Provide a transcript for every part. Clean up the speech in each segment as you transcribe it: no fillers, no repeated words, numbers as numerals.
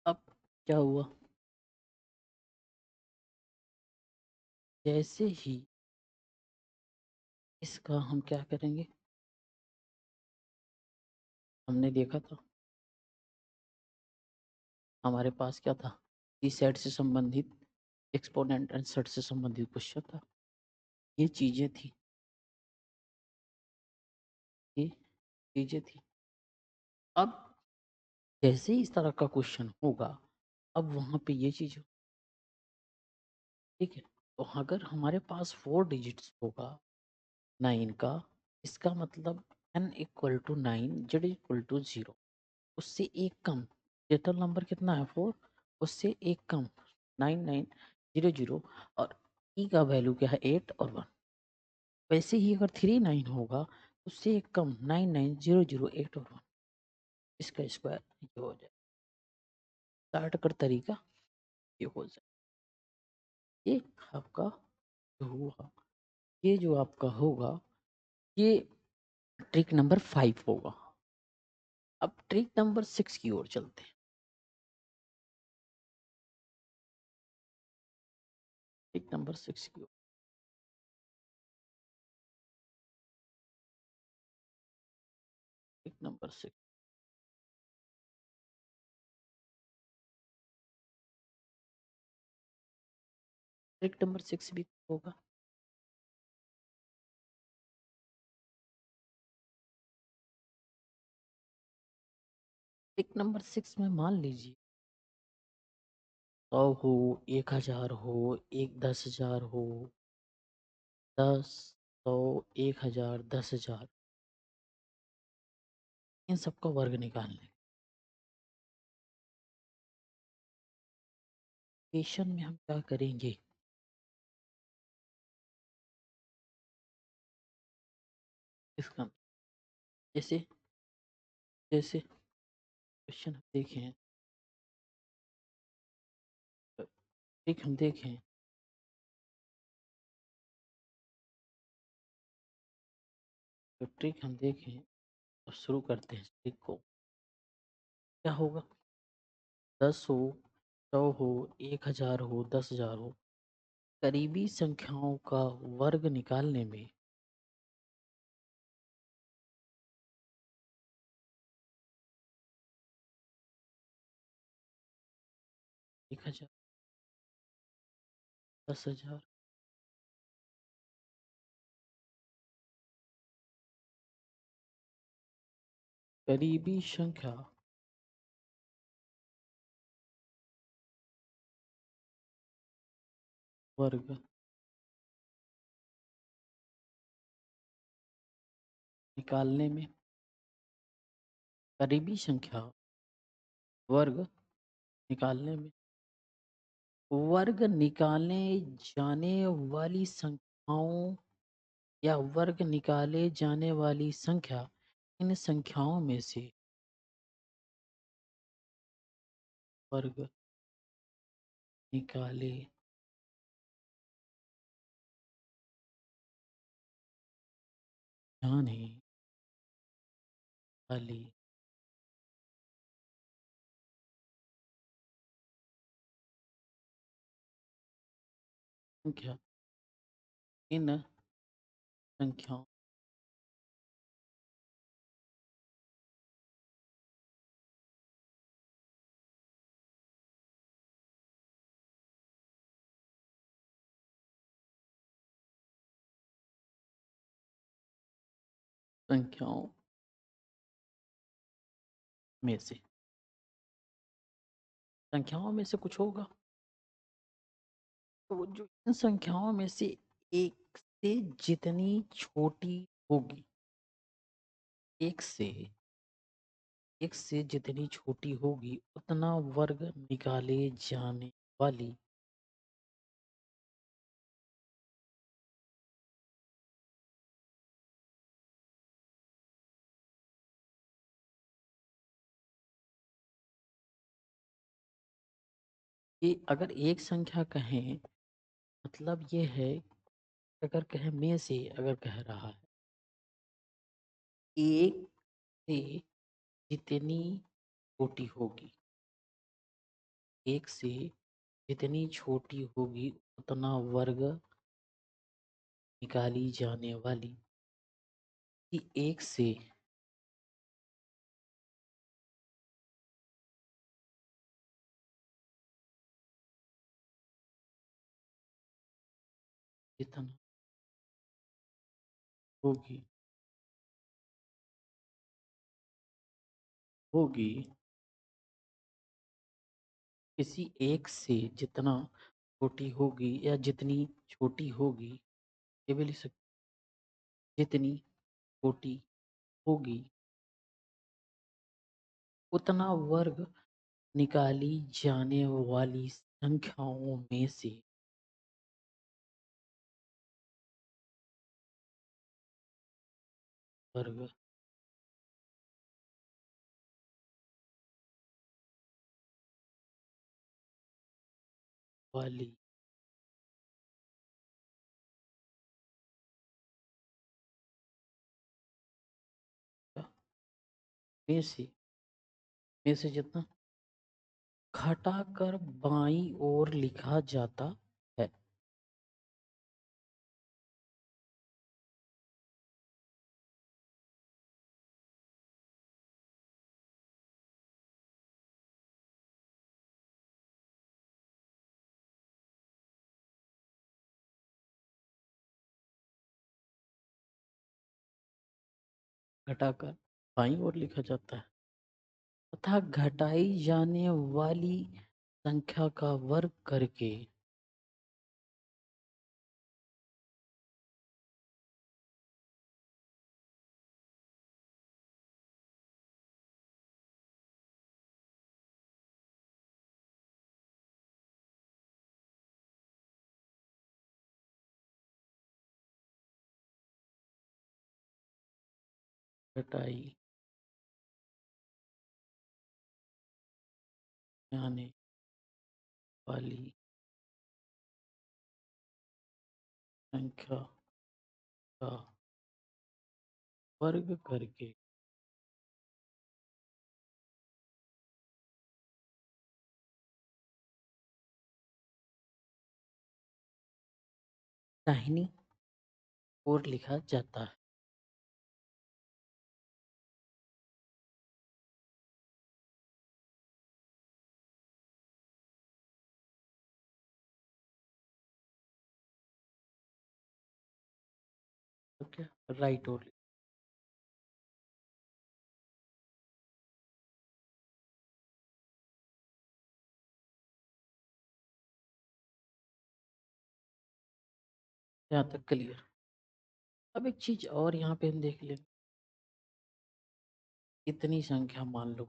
अब क्या हुआ, जैसे ही इसका हम क्या करेंगे, हमने देखा था हमारे पास क्या था, इस सेट से संबंधित एक्सपोनेंट एंड सेट से संबंधित क्वेश्चन था। ये चीजें थी, ये चीजें थी। अब जैसे ही इस तरह का क्वेश्चन होगा, अब वहां पे ये चीज, ठीक है। तो अगर हमारे पास 4 डिजिट्स होगा 9 का, इसका मतलब n=9, z=0, उससे एक कम, डिजिटल नंबर कितना है 4, उससे एक कम 9900, और ई का वैल्यू क्या है 8 और 1। वैसे ही अगर 39 होगा, उससे एक कम 99008 और 1, इसका स्क्वायर ये हो जाए। स्टार्ट कर तरीका ये हो जाए। ये आपका जो हुआ, ये जो आपका होगा, ये ट्रिक नंबर 5 होगा। अब ट्रिक नंबर 6 की ओर चलते हैं। ट्रिक नंबर 6 की ओर, ट्रिक नंबर 6। ट्रिक नंबर 6 भी होगा। ट्रिक नंबर 6 में मान लीजिए 100 हो, 1000 हो, एक 10,000 हो, 10, 100, 1000, 10,000, इन सबका वर्ग निकालने। क्वेश्चन में हम क्या करेंगे, इसका जैसे जैसे क्वेश्चन हम देखें, ट्रिक हम देखें, तो ट्रिक हम देखें और शुरू करते हैं ट्रिक को। क्या होगा, 10 हो, 100 हो, 1000 हो, 10,000 हो, करीबी संख्याओं का वर्ग निकालने में 1000, 10,000, करीबी संख्या वर्ग निकालने में, करीबी संख्या वर्ग निकालने में, वर्ग निकाले जाने वाली संख्याओं या वर्ग निकाले जाने वाली संख्या, इन संख्याओं में से वर्ग निकाले जाने वाली संख्या, इन संख्याओं, संख्याओं में से, संख्याओं में से कुछ होगा, तो जो इन संख्याओं में से एक से जितनी छोटी होगी, एक से एक से जितनी छोटी होगी उतना वर्ग निकाले जाने वाली, ये अगर एक संख्या कहें, मतलब ये है, अगर कहें में से, अगर कह रहा है एक से जितनी छोटी होगी, एक से जितनी छोटी होगी उतना वर्ग निकाली जाने वाली कि एक से जितना होगी होगी किसी एक से जितना छोटी होगी या जितनी छोटी होगी, ये भी लिख सकते, जितनी छोटी होगी उतना वर्ग निकाली जाने वाली संख्याओं में से वर्ग वाली में से जितना घटाकर बाईं ओर लिखा जाता है। घटाकर बाईं ओर लिखा जाता है तथा घटाई जाने वाली संख्या का वर्ग करके घटाई जाने वाली संख्या का वर्ग करके दाहिनी ओर लिखा जाता है। तो क्या राइट ओर यहाँ तक क्लियर। अब एक चीज और यहाँ पे हम देख लें, इतनी संख्या मान लो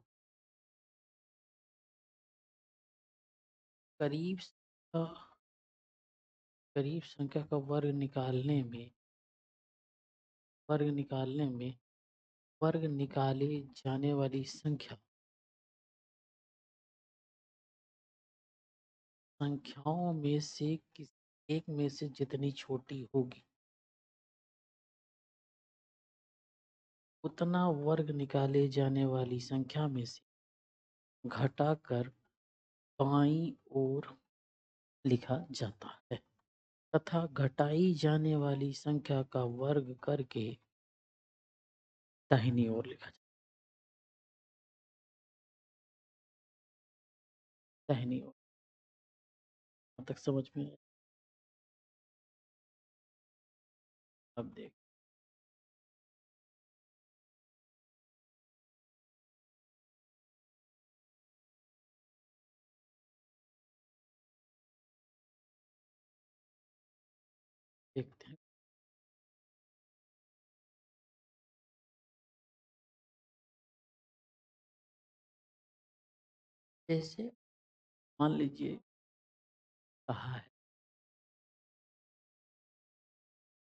करीब का करीब संख्या का वर्ग निकाले जाने वाली संख्याओं में से किस एक में से जितनी छोटी होगी उतना वर्ग निकाले जाने वाली संख्या में से घटाकर बाईं ओर लिखा जाता है तथा घटाई जाने वाली संख्या का वर्ग करके दाहिनी ओर लिखा जाता है। दाहिनी ओर तक समझ में आया? अब देखते हैं। जैसे मान लीजिए कहा है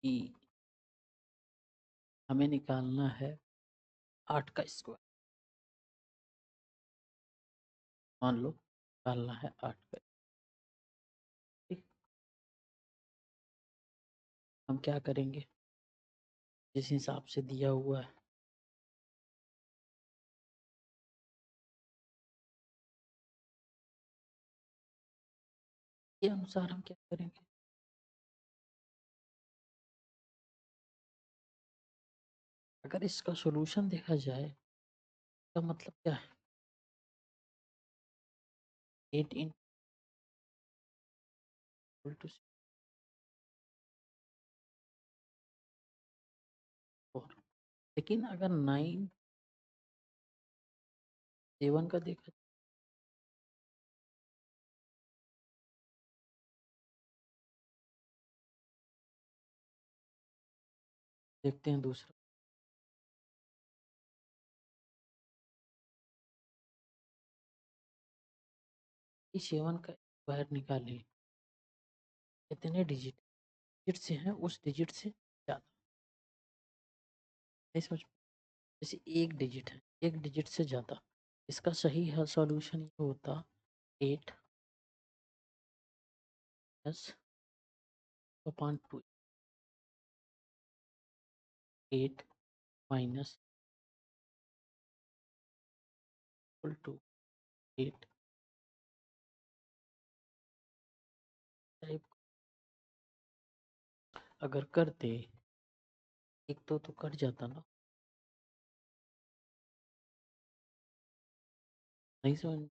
कि हमें निकालना है 8 का स्क्वायर। मान लो निकालना है 8 का। ठीक, हम क्या करेंगे, जिस हिसाब से दिया हुआ है के अनुसार हम क्या करेंगे, अगर इसका सॉल्यूशन देखा जाए तो मतलब क्या है, 8 इंटू 4। लेकिन अगर 9 7 का देखा, देखते हैं दूसरा। इस 7 का स्क्वायर निकालें, कितने डिजिट से हैं, उस डिजिट से ज़्यादा, नहीं समझ, जैसे एक डिजिट है, एक डिजिट से ज़्यादा, इसका सही है सॉल्यूशन ये होता 8 upon 2, 8 minus equal to 8 type. अगर करते एक तो कट जाता ना, नहीं समझ,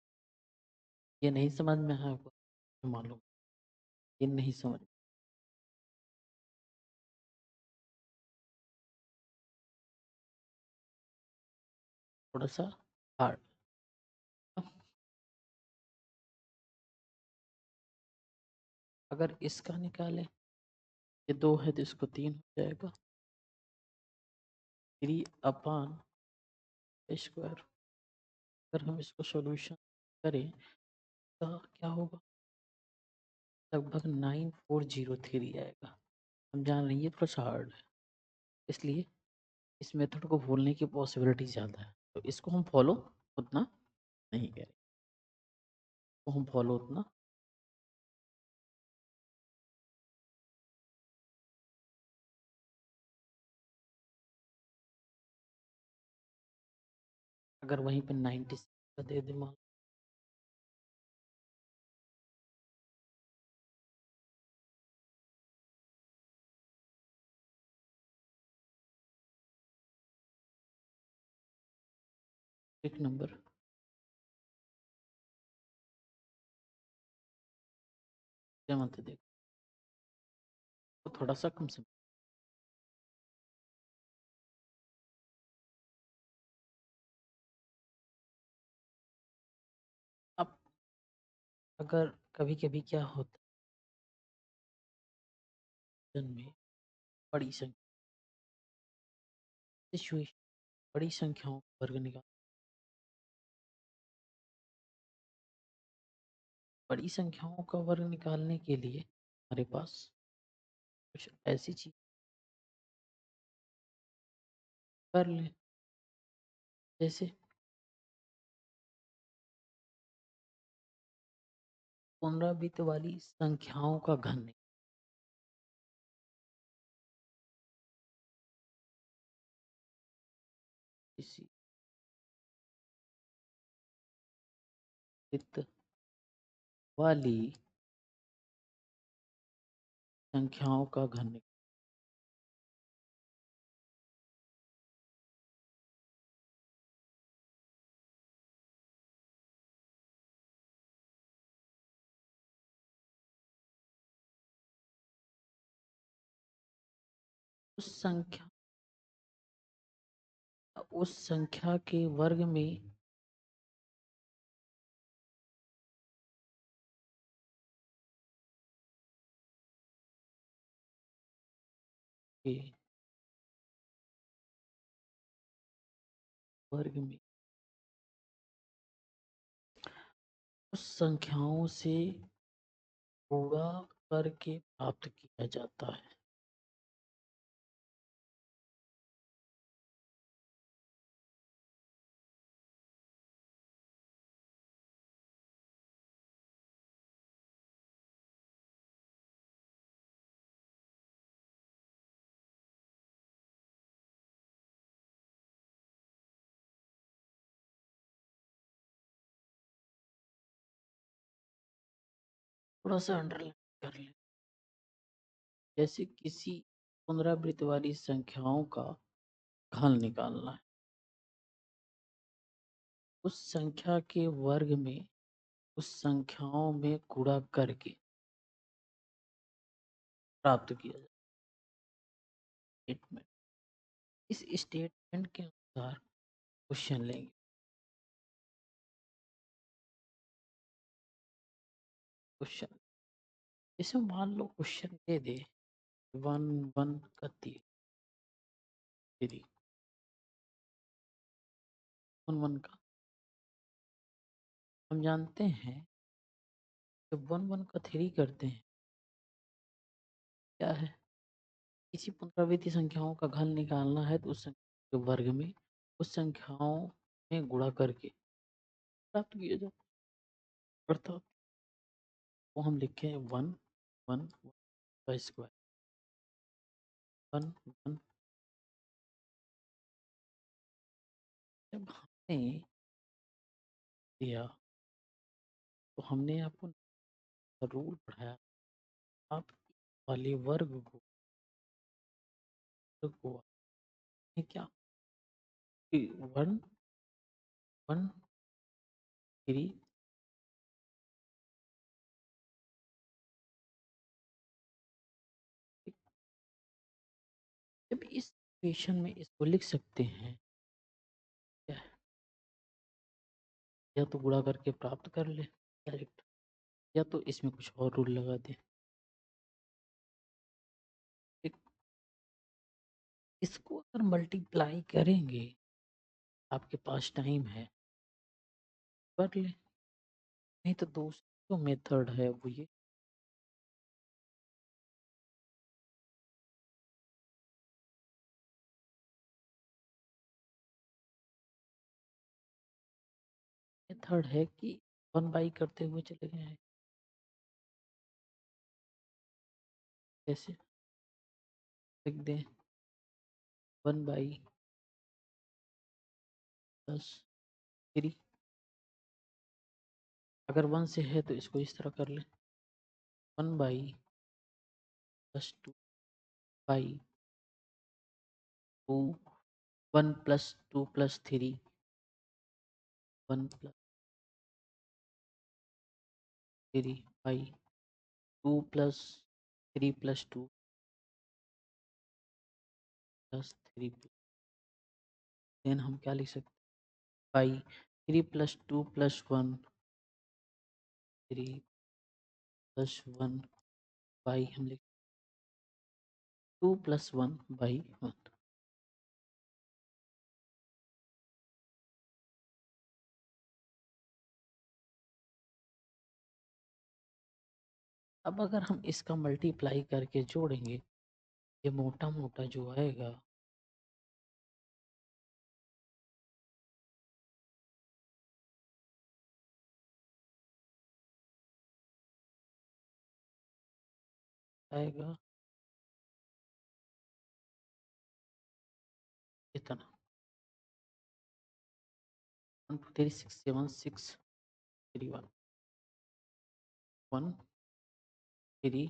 ये नहीं समझ में है आपको, मालूम, ये नहीं समझ, थोड़ा सा हार्ड। अगर इसका निकालें, ये 2 है तो इसको 3 हो जाएगा, 3 अपॉन स्क्वायर। अगर हम इसको सॉल्यूशन करें तो क्या होगा, लगभग 9403 आएगा। हम जान रहे हैं ये थोड़ा सा हार्ड है, इसलिए इस मेथड को भूलने की पॉसिबिलिटी ज़्यादा है, तो इसको हम फॉलो उतना नहीं करें, तो हम फॉलो उतना। अगर वहीं पे 96 का दे दे मान, एक नंबर क्या मत देखो, तो थोड़ा सा कम से, अब अगर कभी कभी क्या होता है में बड़ी संख्या सिचुएशन, बड़ी संख्याओं का वर्ग निकाल, बड़ी संख्याओं का वर्ग निकालने के लिए हमारे पास कुछ ऐसी चीज कर ले, जैसे पुनरावृत्ति वाली संख्याओं का घन, इसी वित्त वाली संख्याओं का घन, उस संख्या, उस संख्या के वर्ग में के वर्ग में उस संख्याओं से गुणा करके प्राप्त किया जाता है। थोड़ा सा अंडरलाइन कर लें। जैसे किसी पुनरावृत्ति वाली संख्याओं का हल निकालना है, उस संख्या के वर्ग में उस संख्याओं में गुणा करके प्राप्त किया जाए स्टेटमेंट। इस स्टेटमेंट के अनुसार क्वेश्चन लेंगे। क्वेश्चन जैसे मान लो क्वेश्चन दे दे 1 1 का 3 1 1 का हम जानते हैं जब 1 1 का 3 करते हैं क्या है, किसी पुनरावृत्ति संख्याओं का घन निकालना है तो उस संख्या के वर्ग में उस संख्याओं में गुणा करके प्राप्त किया जाए। अर्थात वो हम लिखे 1 1 का स्क्वायर 1 1। जब हमने दिया तो हमने आपको रूल पढ़ाया, आप वाले वर्ग को ये क्या 1 1 3। जब इस इक्वेशन में इसको लिख सकते हैं क्या है, या तो गुणा करके प्राप्त कर ले डायरेक्ट, या तो इसमें कुछ और रूल लगा दे। ठीक, इसको अगर मल्टीप्लाई करेंगे आपके पास टाइम है कर ले, नहीं तो दूसरा जो मेथड है वो ये मेथड है कि 1 बाई करते हुए चले गए हैं। जैसे लिख दें 1/+3। अगर 1 से है तो इसको इस तरह कर ले 1/+2/2 1+2+3 1+3/2+3+2 +3। देन हम क्या लिख सकते हैं बाई 3+2+1 बाई हम लिख 2+1/1। अब अगर हम इसका मल्टीप्लाई करके जोड़ेंगे ये मोटा मोटा जो आएगा आएगा इतना 1 2 3 6 7 6 3 1 1 3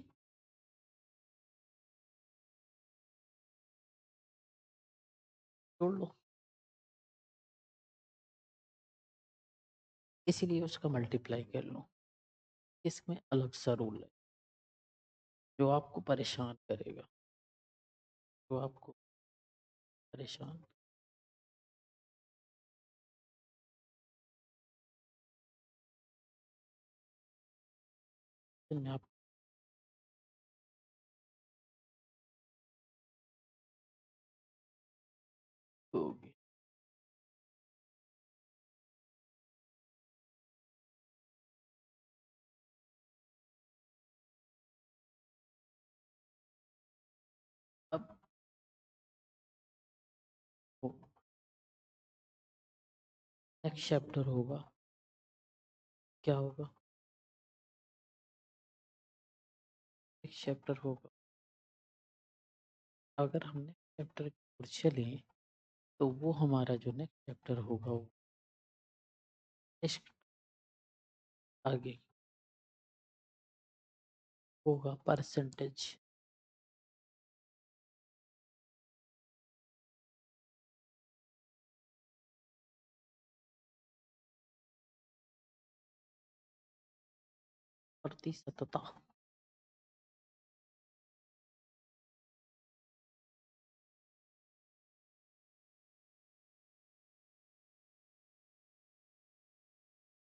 जोड़ लो, इसीलिए उसका मल्टीप्लाई कर लो। इसमें अलग सा रूल है जो आपको परेशान करेगा, जो आपको परेशान में आपको होगी। अब नेक्स्ट चैप्टर होगा क्या होगा, नेक्स्ट चैप्टर होगा अगर हमने चैप्टर चले तो वो हमारा जो नेक्स्ट चैप्टर होगा वो नेक्स्ट आगे होगा परसेंटेज। प्रतिशतता।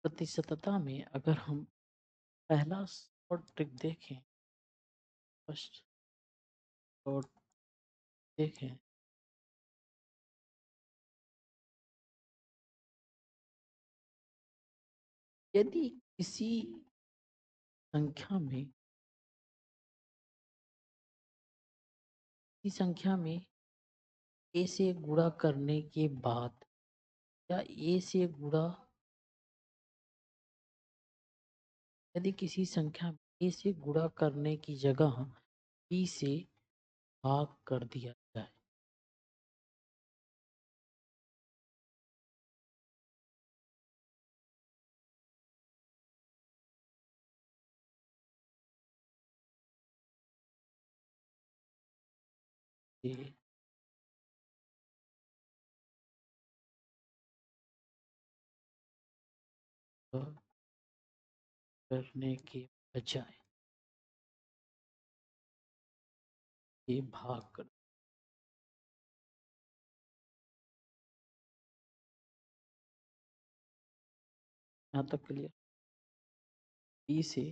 प्रतिशतता में अगर हम पहला शॉर्ट ट्रिक देखें, फर्स्ट शॉर्ट देखें, यदि किसी संख्या में ए से गुणा करने के बाद या ए से गुणा, यदि किसी संख्या में ए से गुणा करने की जगह बी से भाग कर दिया जाए, ये करने के बजाय ये भाग कर, यहाँ तक क्लियर, बी से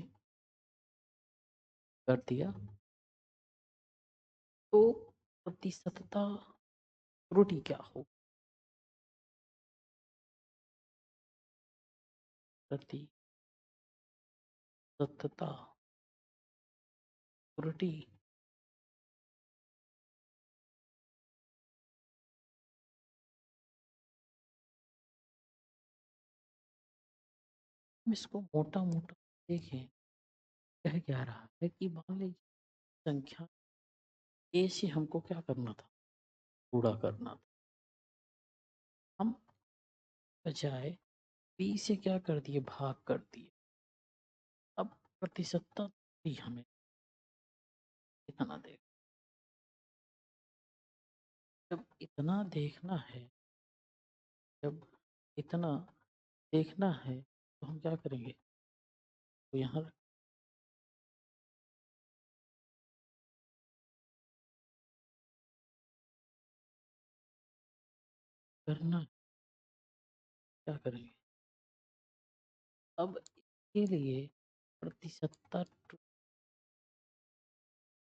कर दिया तो प्रतिशतता त्रुटि क्या हो, प्रतिशतता त्रुटि हम इसको मोटा मोटा देखें, कह क्या रहा है कि मान लीजिए संख्या ए से हमको क्या करना था, गुणा करना था, हम बजाय बी से क्या कर दिए, भाग कर दिए। अब प्रतिशतता भी हमें इतना देख, जब इतना देखना है, जब इतना देखना है तो हम क्या करेंगे, तो यहाँ करना क्या करेंगे, अब इसके लिए प्रतिशतता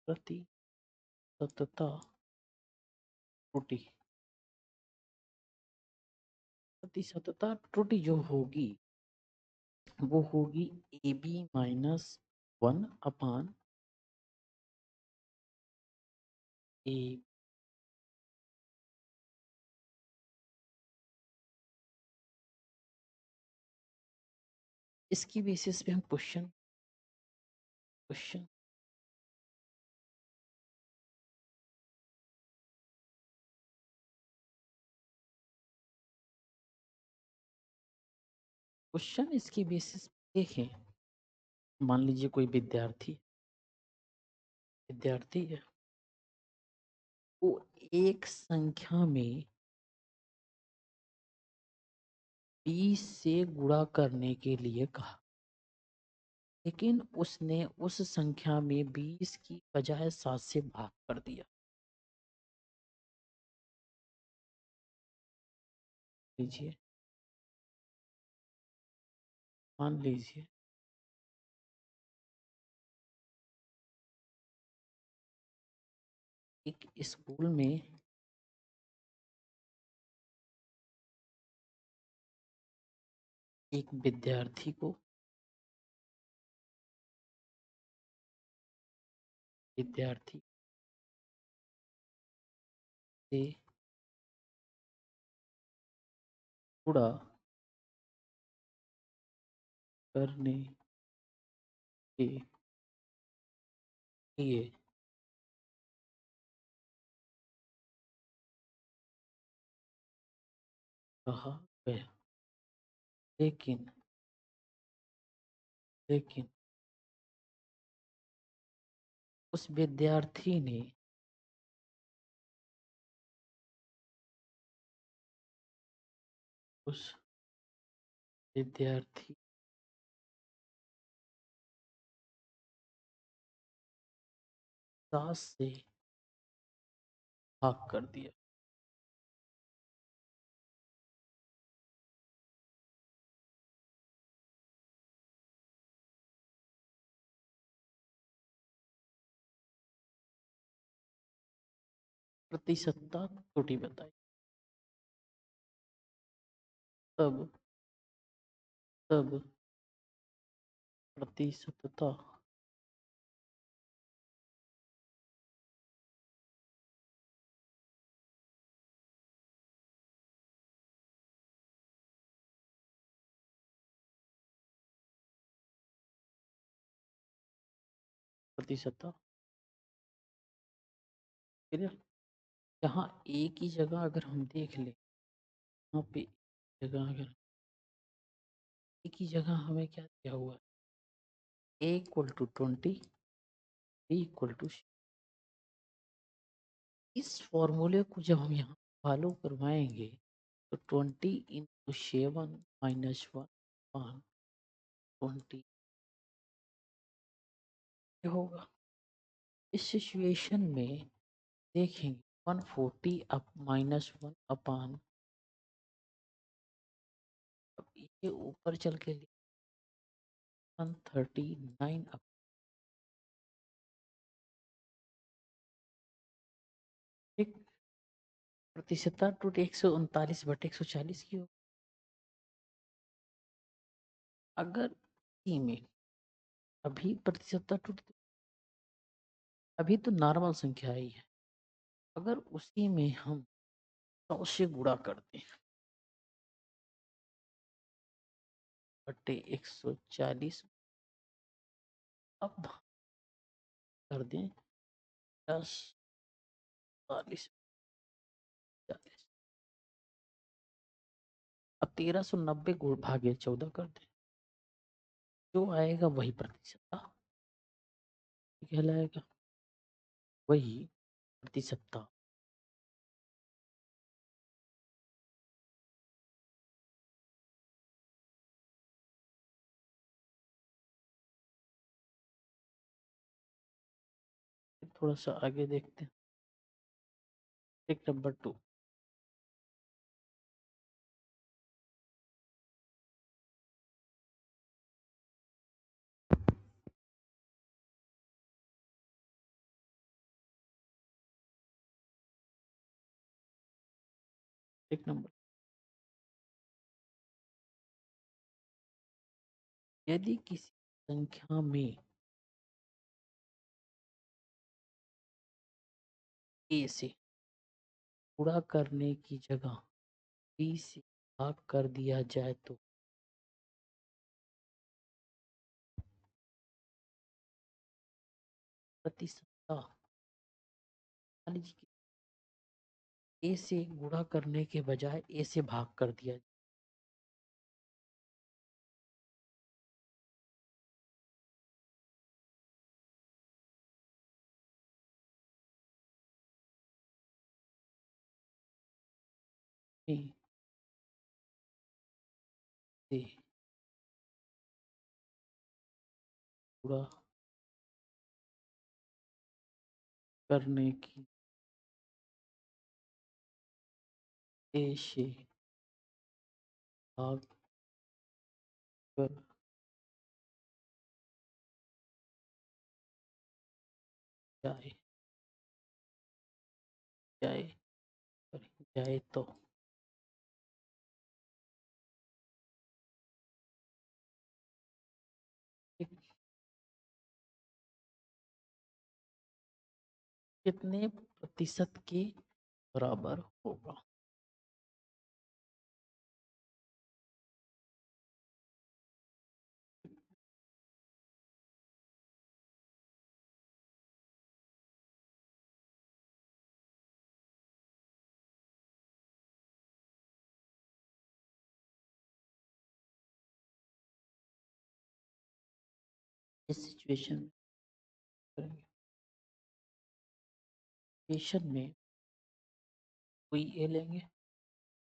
प्रतिशतता त्रुटि, प्रतिशतता त्रुटि जो होगी वो होगी ए बी माइनस 1 ए। इसकी बेसिस पे हम क्वेश्चन क्वेश्चन क्वेश्चन इसकी बेसिस पे देखें, मान लीजिए कोई विद्यार्थी है, वो एक संख्या में 20 से गुणा करने के लिए कहा, लेकिन उसने उस संख्या में 20 की बजाय 7 से भाग कर दिया। लीजिए, मान लीजिए एक स्कूल में एक विद्यार्थी से गुणा करने के लिए कहा गया, लेकिन लेकिन उस विद्यार्थी ने उस विद्यार्थी क्लास से भाग कर दिया। प्रतिशतता त्रुटि बताई। तब तब प्रतिशतता प्रतिशतता क्लियर। यहाँ एक ही जगह अगर हम देख लें, यहाँ पे जगह अगर एक ही जगह हमें क्या दिया हुआ है, a equal to 20, b equal to. इस फॉर्मूले को जब हम यहाँ फॉलो करवाएंगे तो 20 × 7 - 1 20 होगा। इस सिचुएशन में देखेंगे 140 अप -1 अपान, अब ये ऊपर चल के 139 अप, ठीक। प्रतिशतता टूट 139/140 की हो। अगर ई में अभी प्रतिशतता टूट, अभी तो नॉर्मल संख्या आई है, अगर उसी में हम 100 से गुणा करते हैं बटे 140, अब कर दें 10 40 40, अब 1390 गुण भागे 14 कर दें, जो आएगा वही प्रतिशतता कहलाएगा, वही प्रतिशतता। थोड़ा सा आगे देखते हैं, टिक नंबर 2। टिक नंबर, यदि किसी संख्या में a से गुणा करने की जगह b से भाग कर दिया जाए तो प्रतिशतता, मान लीजिए a से गुणा करने के बजाय a से भाग कर दिया, a से गुणा करने की a से भाग कर जाए जाए कर जाए तो कितने प्रतिशत के बराबर होगा। इस सिचुएशन में करेंगे इक्वेशन में कोई ए लेंगे,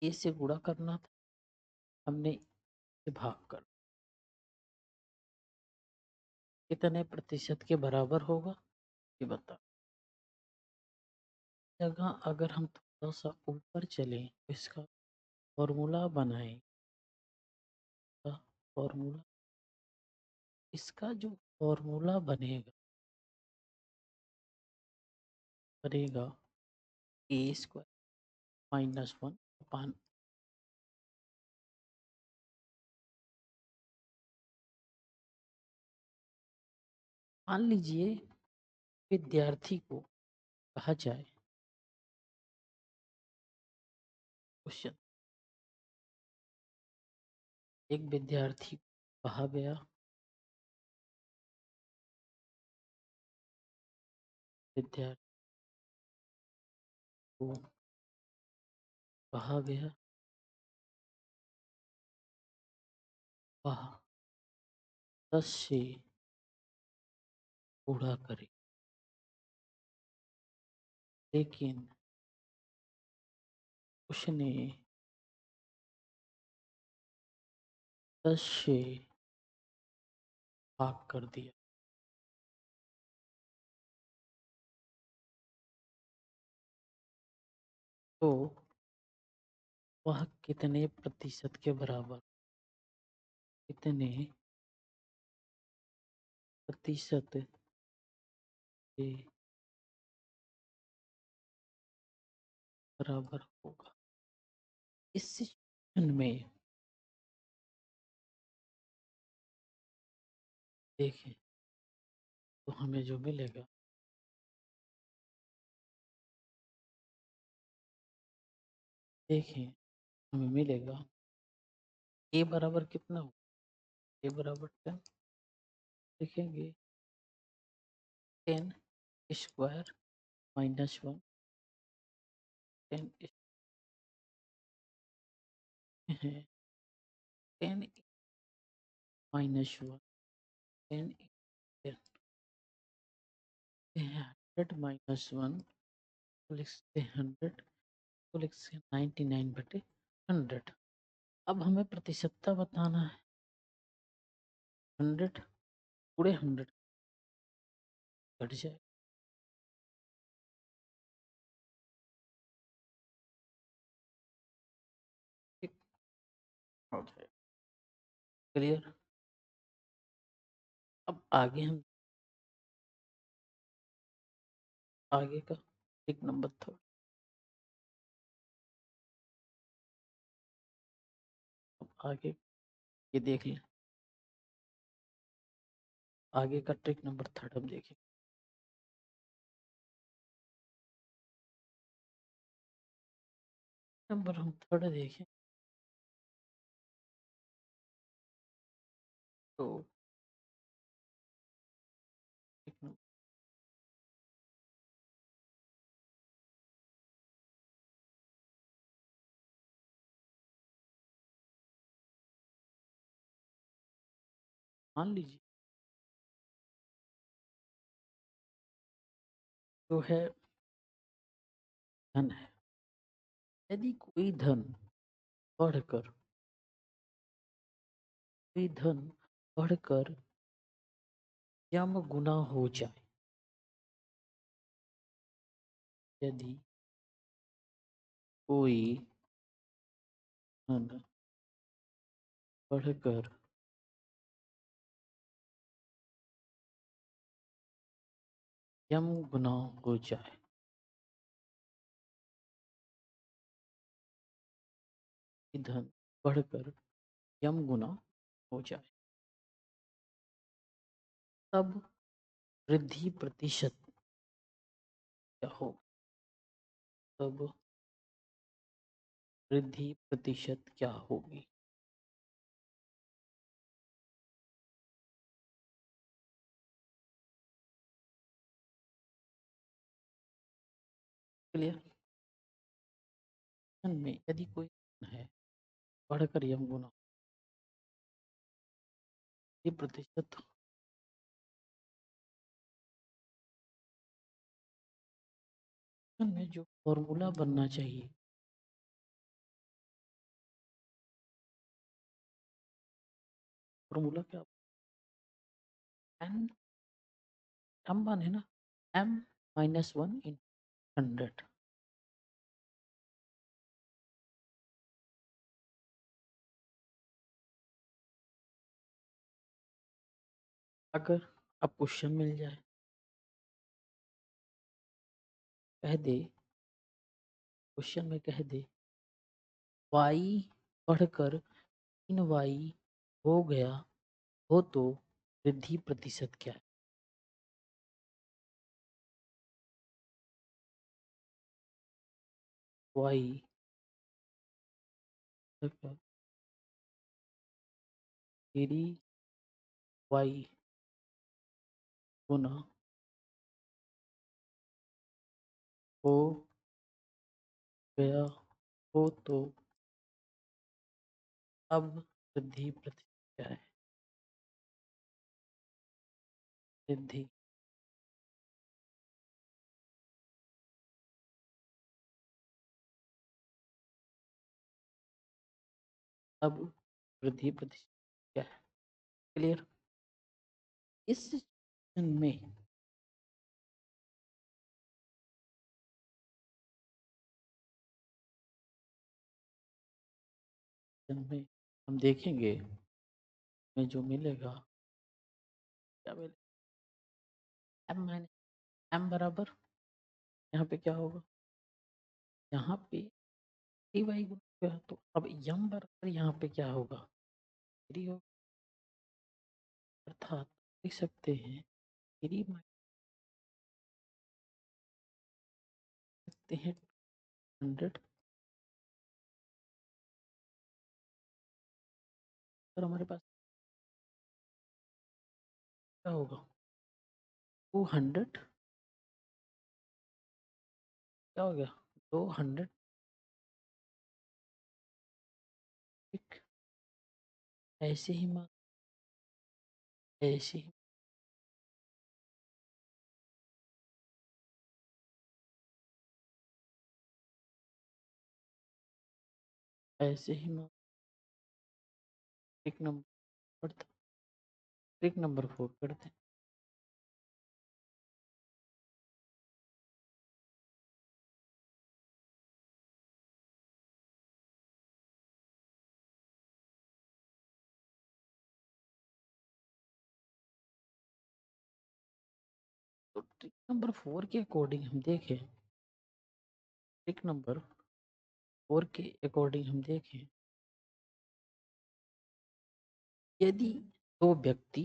ए से गुणा करना था, हमने से भाग कर, कितने प्रतिशत के बराबर होगा ये बता। जगह अगर हम थोड़ा सा ऊपर चलें तो इसका फॉर्मूला बनाएं, फॉर्मूला, इसका जो फॉर्मूला बनेगा बनेगा ए स्क्वायर -1 अपान, मान लीजिए विद्यार्थी को कहा जाए, क्वेश्चन, एक विद्यार्थी को कहा गया, विद्यार्थी को कहा गया वह 10 से गुणा करे, लेकिन उसने 10 से भाग कर दिया, तो वह कितने प्रतिशत के बराबर, कितने प्रतिशत के बराबर होगा। इस सिचुएशन में देखें तो हमें जो मिलेगा, देखें हमें मिलेगा ए बराबर कितना हो, ए बराबर 10, लिखेंगे 10 स्क्वायर -1, 10 है 10 -1, 10 100 -1 लिखते 100, तो लिखते 99/100। अब हमें प्रतिशतता बताना है, 100 पूरे 100 घट जाए, ठीक हो जाए, क्लियर। अब आगे हम आगे का ट्रिक नंबर 3, अब आगे ये देख लें, आगे का ट्रिक नंबर 3 हम देखें। नंबर हम 3 देखें तो ट्रिक नंबर, मान लीजिए जो है धन है, यदि बढ़कर कोई धन बढ़कर यम गुना हो जाए, यदि कोई धन बढ़कर यम गुना हो जाए, धन बढ़कर यम गुना हो जाए, तब वृद्धि प्रतिशत क्या होगा, तब वृद्धि प्रतिशत क्या होगी। क्लियर। में यदि कोई है बढ़कर यम गुना, ये प्रतिशत में जो फॉर्मूला बनना चाहिए, फॉर्मूला क्या, एन एम वन है ना, एम माइनस वन इन 100। अगर अब क्वेश्चन मिल जाए, कह दे, क्वेश्चन में कह दे y बढ़कर 3y हो गया हो तो वृद्धि प्रतिशत क्या है? y 3y गुना हो गया हो तो अब वृद्धि प्रतिशत क्या है? वृद्धि अब वृद्धि प्रतिशत क्या है? क्लियर? इस सेक्शन में हम देखेंगे, में जो मिलेगा, क्या मिलेगा, एम माइनस एम बराबर, यहाँ पे क्या होगा, यहाँ पे टी वाई गुना, तो अब यम बराबर यहाँ पे क्या होगा, थ्री होगा, अर्थात लिख सकते हैं थ्री माइनस सकते हैं 100, और हमारे पास क्या होगा, 200, क्या हो गया, 200, ठीक, ऐसे ही मान, ऐसे ही, ऐसे ही मान, ट्रिक नंबर पढ़ते, ट्रिक नंबर 4 करते हैं। तो ट्रिक नंबर 4 के अकॉर्डिंग हम देखें, ट्रिक नंबर 4 के अकॉर्डिंग हम देखें, यदि दो व्यक्ति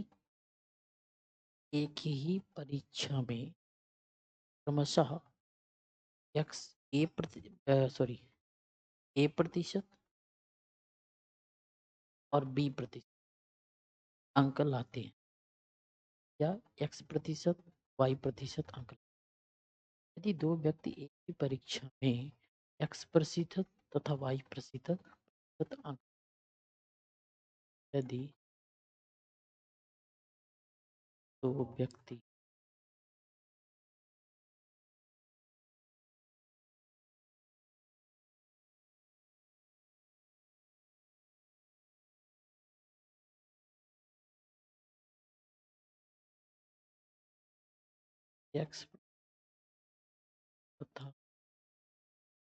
एक ही परीक्षा में क्रमशः एक्स ए सॉरी ए प्रतिशत और बी प्रतिशत अंक लाते हैं, या एक्स प्रतिशत वाई प्रतिशत अंक, यदि दो व्यक्ति एक ही परीक्षा में एक्स प्रतिशत तथा वाई प्रतिशत अंक, यदि दो व्यक्ति एक्स तथा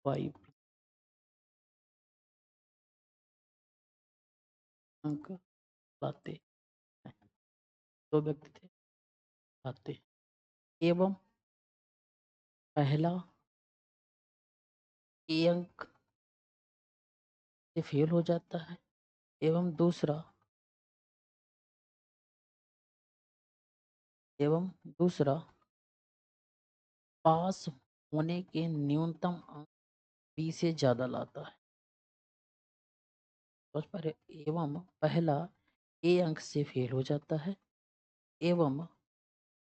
वाई अंक लाते हैं, दो व्यक्ति थे लाते हैं, एवं पहला ए अंक से फेल हो जाता है, एवं दूसरा पास होने के न्यूनतम अंक बी से ज्यादा लाता है, बस पर एवं पहला ए अंक से फेल हो जाता है, एवं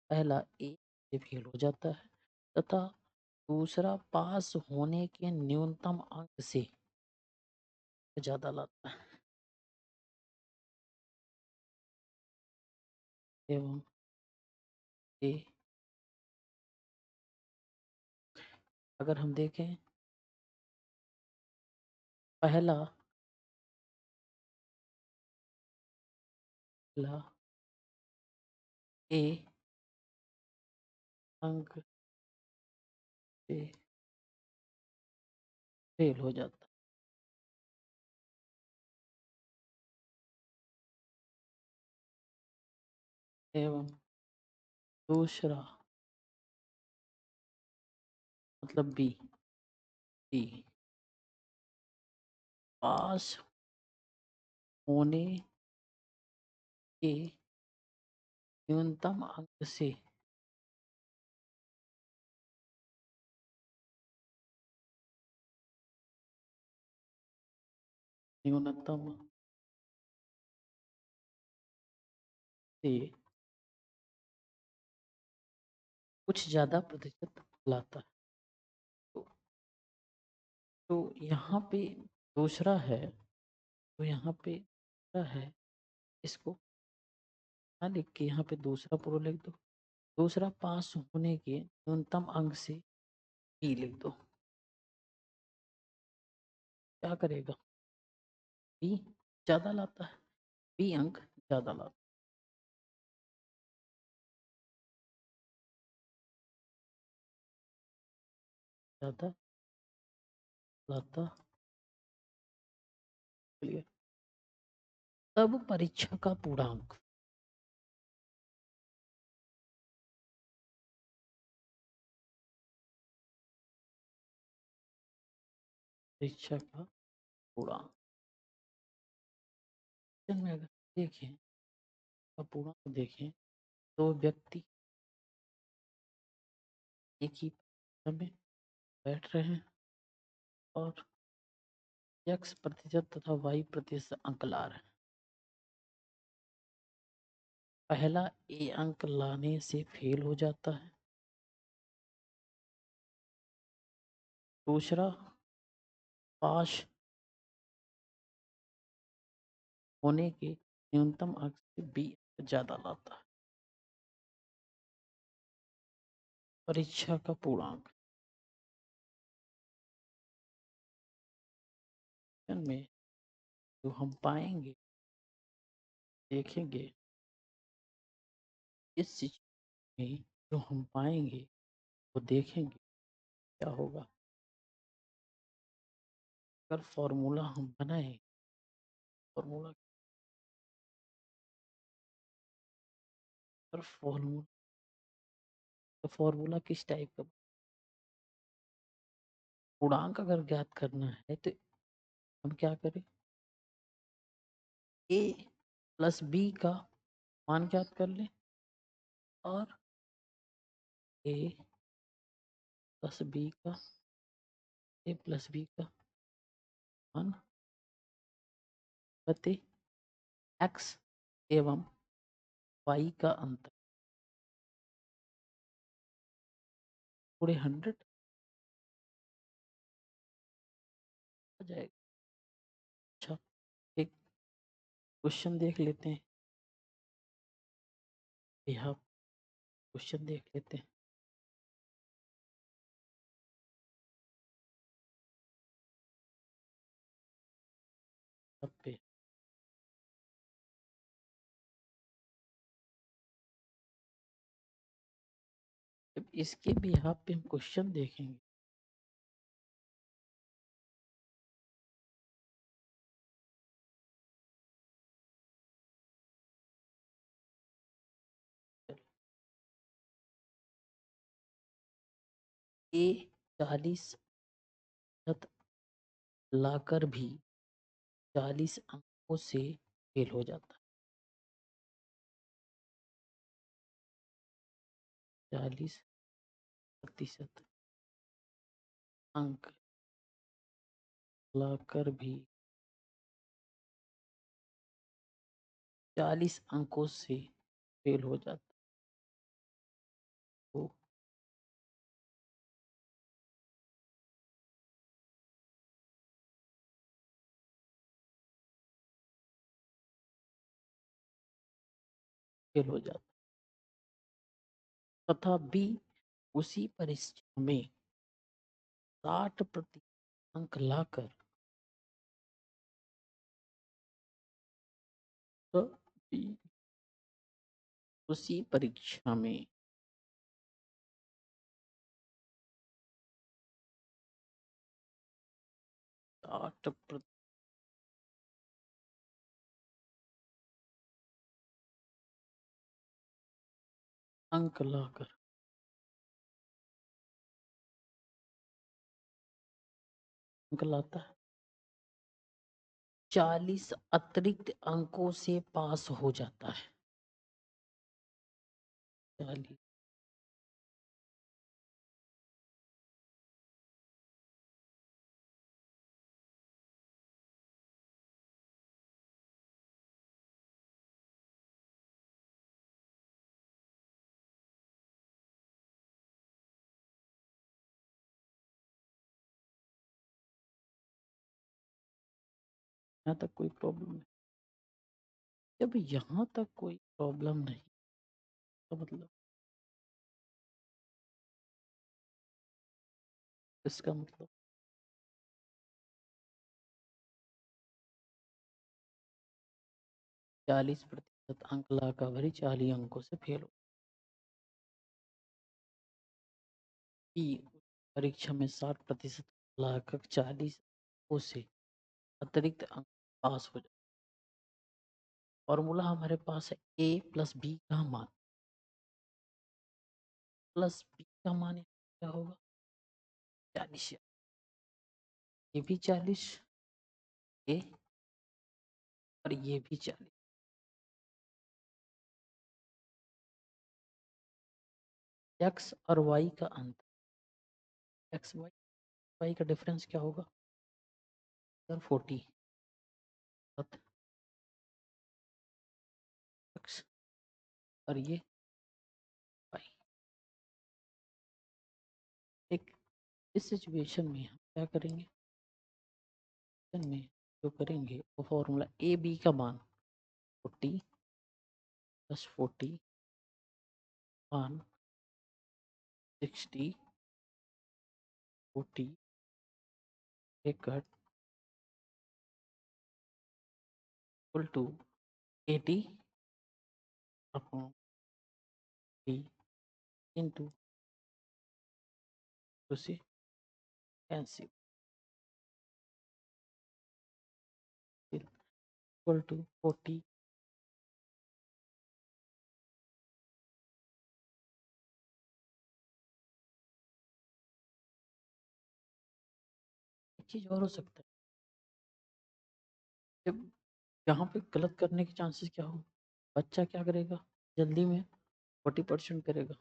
पहला ए से फेल हो जाता है, तथा दूसरा पास होने के न्यूनतम अंक से ज्यादा लाता है, एवं ए अगर हम देखें पहला पहला ए अंक से फेल हो जाता एवं दूसरा मतलब बी बी पास होने के न्यूनतम अंक से न्यूनतम से कुछ ज़्यादा प्रतिशत लाता है। तो, तो यहाँ पे दूसरा है, तो यहाँ पे दूसरा है, इसको ना लिख के यहाँ पे दूसरा पूरा लिख दो। दूसरा पास होने के न्यूनतम अंक से बी लिख दो। क्या करेगा? बी ज़्यादा लाता है, बी अंक ज़्यादा लाता ज़्यादा लाता। क्लियर? तब परीक्षा का पूर्णांक परीक्षा का पूर्णांक में अगर देखें का पूर्णांक देखें तो व्यक्ति एक ही कक्षा में बैठ रहे हैं और x प्रतिशत तथा y प्रतिशत अंक ला रहे हैं। पहला ए अंक लाने से फेल हो जाता है, दूसरा पास होने के न्यूनतम अंक से बी ज्यादा लाता है। परीक्षा का पूर्णांक में जो हम पाएंगे देखेंगे इस चीज में जो हम पाएंगे वो देखेंगे क्या होगा। अगर फॉर्मूला हम बनाए, फॉर्मूला पर फॉर्मूला तो फॉर्मूला किस टाइप का? पूर्णांक अगर ज्ञात करना है तो हम क्या करें, ए प्लस बी का मान ज्ञात कर लें और ए प्लस बी का ए प्लस बी का मान बते एक्स एवं वाई का अंतर पूरे 100 आ जाएगा। अच्छा, एक क्वेश्चन देख लेते हैं, यहाँ क्वेश्चन देख लेते हैं। सब पे जब इसके भी यहाँ पे हम क्वेश्चन देखेंगे ए 40% लाकर भी 40 अंकों से फेल हो जाता है। 40% अंक लाकर भी 40 अंकों से फेल हो जाता है, वो फेल हो जाता है। तथा बी उसी परीक्षा में 60% अंक लाकर कभी उसी परीक्षा में 60% अंक लाकर अंक लाता है 40 अतिरिक्त अंकों से पास हो जाता है। 40 यहाँ तक कोई प्रॉब्लम नहीं। जब यहाँ तक कोई प्रॉब्लम नहीं तो मतलब इसका मतलब 40% अंक लाकर भरी 40 अंकों से फेल हो कि परीक्षा में 60% लाकर 40 अंकों से अतिरिक्त अंक पास हो जाए। फॉर्मूला हमारे पास है a प्लस बी का मान प्लस बी का मान क्या होगा 40। ये भी 40 ए और ये भी 40। एक्स और वाई का अंतर एक्स वाई का डिफरेंस क्या होगा सर 40 एक्स और ये वाई। एक इस सिचुएशन में हम क्या करेंगे में जो करेंगे वो फॉर्मूला ए बी का मान 40 प्लस 40 मान 60 40 cut equal to 80 upon T into उसे कैंसिल इक्वल टू 40। एक चीज और हो सकता है जब यहाँ पे गलत करने के चांसेस क्या हो बच्चा क्या करेगा जल्दी में 40% करेगा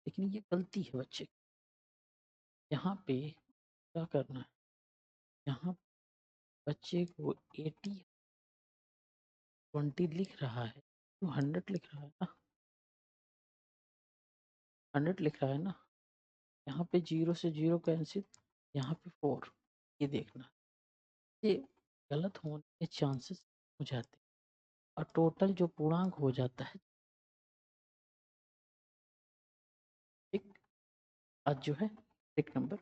लेकिन ये गलती है बच्चे यहाँ पे क्या करना है यहाँ बच्चे को 80 20 लिख रहा है तो 100 लिख रहा है ना 100 लिख रहा है ना यहाँ पे 0 से 0 कैंसिल यहाँ पे 4 ये देखना ये गलत होने के चांसेस हो जाते हैं और टोटल जो पूर्णांक हो जाता है एक आज जो है एक नंबर